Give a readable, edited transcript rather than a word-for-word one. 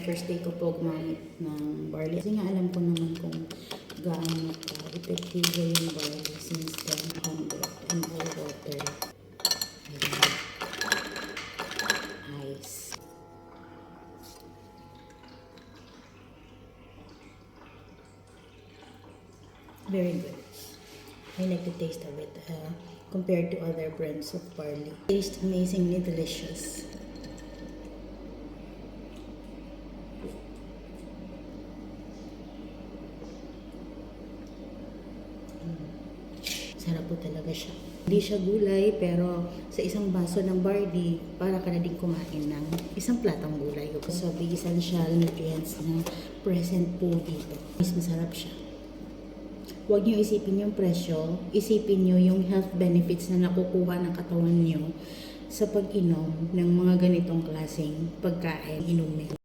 first day ko po gumamit ng barley. Kasi nga alam ko naman kung gaano ka-epektibo yung barley since 100 ml water. Ayan. Ice. Very good. I like the taste of it compared to other brands of barley. Tastes amazingly delicious. Sarap po talaga siya. Hindi siya gulay, pero sa isang baso ng barley, para ka na din kumain ng isang platong gulay. So, the essential nutrients na present po dito. Mas masarap siya. Huwag niyo isipin yung presyo, isipin niyo yung health benefits na nakukuha ng katawan niyo sa pag-inom ng mga ganitong klaseng pagkain, inumin.